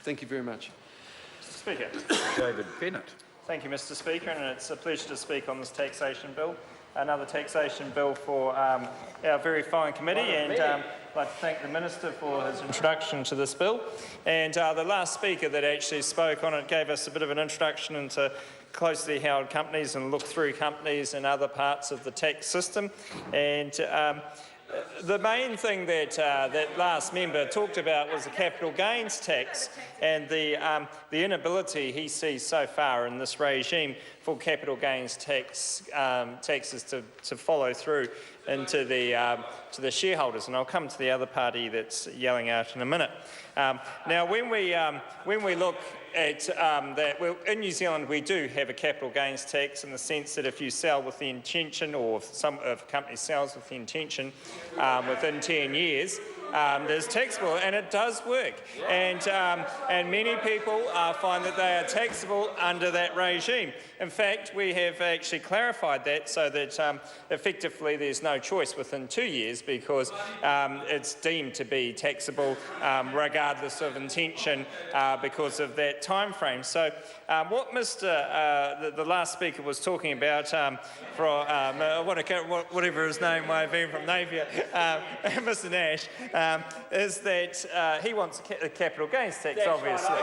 Thank you very much. Mr Speaker. David Bennett. Thank you, Mr Speaker, and it's a pleasure to speak on this taxation bill. Another taxation bill for our very fine committee, and I'd like to thank the Minister for his introduction to this bill. And the last speaker that actually spoke on it gave us a bit of an introduction into closely held companies and look-through companies and other parts of the tax system. And the main thing that that last member talked about was the capital gains tax and the inability he sees so far in this regime for capital gains taxes to follow through into to the shareholders. And I'll come to the other party that's yelling out in a minute. Now, when we look at that, well, in New Zealand we do have a capital gains tax in the sense that if you sell with the intention, or if a company sells with the intention within 10 years, there's taxable, and it does work. And many people find that they are taxable under that regime. In fact, we have actually clarified that so that effectively there's no choice within 2 years, because it's deemed to be taxable regardless of intention because of that time frame. So what the last speaker was talking about, whatever his name might have been from Napier, Mr Nash, is that he wants a capital gains tax, obviously.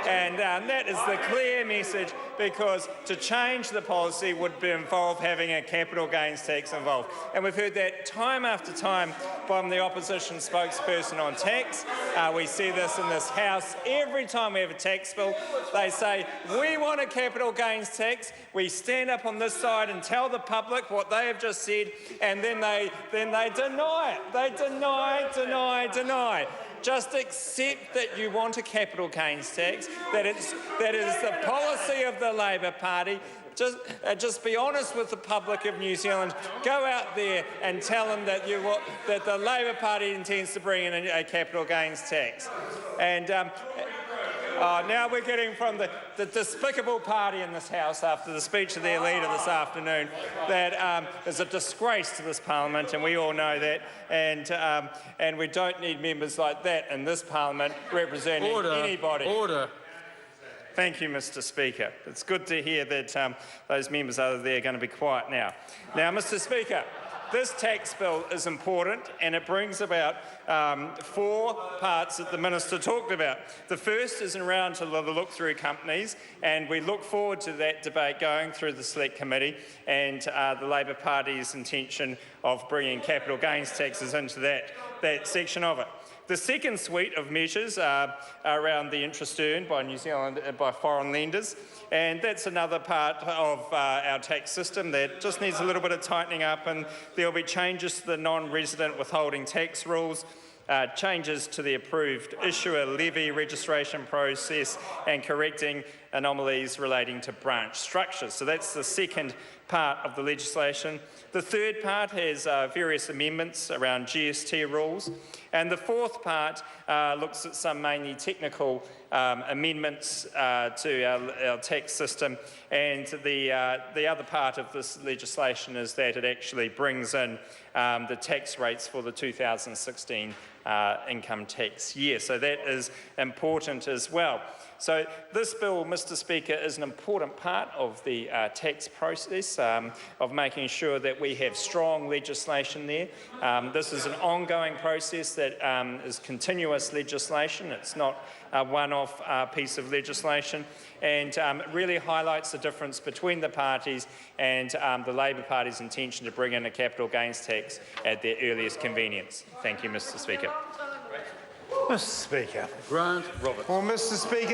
And that is the clear message, because to change the policy would involve having a capital gains tax involved. And we've heard that time after time from the opposition spokesperson on tax. We see this in this House every time we have a tax bill. They say, we want a capital gains tax. We stand up on this side and tell the public what they have just said, and then they deny it. They deny. Just accept that you want a capital gains tax, that is the policy of the Labour Party. Just be honest with the public of New Zealand. Go out there and tell them that the Labour Party intends to bring in a capital gains tax. And now we're getting from the despicable party in this House, after the speech of their leader this afternoon, that is a disgrace to this parliament, and we all know that. And we don't need members like that in this parliament representing anybody. Order. Thank you, Mr Speaker. It's good to hear that those members over there are going to be quiet now. Now, Mr Speaker, this tax bill is important, and it brings about 4 parts that the Minister talked about. The first is around to the look-through companies, and we look forward to that debate going through the Select Committee and the Labour Party's intention of bringing capital gains taxes into that section of it. The second suite of measures are around the interest earned by New Zealand by foreign lenders, and that's another part of our tax system that just needs a little bit of tightening up, and there will be changes to the non-resident withholding tax rules, changes to the approved issuer levy registration process, and correcting anomalies relating to branch structures. So that's the second part of the legislation. The third part has various amendments around GST rules, and the fourth part looks at some mainly technical amendments to our tax system. And the other part of this legislation is that it actually brings in the tax rates for the 2016 income tax year. So that is important as well. So this bill, Mr Speaker, is an important part of the tax process, of making sure that we have strong legislation there. This is an ongoing process that is continuous legislation. It's not a one-off piece of legislation, and it really highlights the difference between the parties and the Labour Party's intention to bring in a capital gains tax at their earliest convenience. Thank you, Mr Speaker. Mr Speaker. Grant Roberts. Well, Mr Speaker,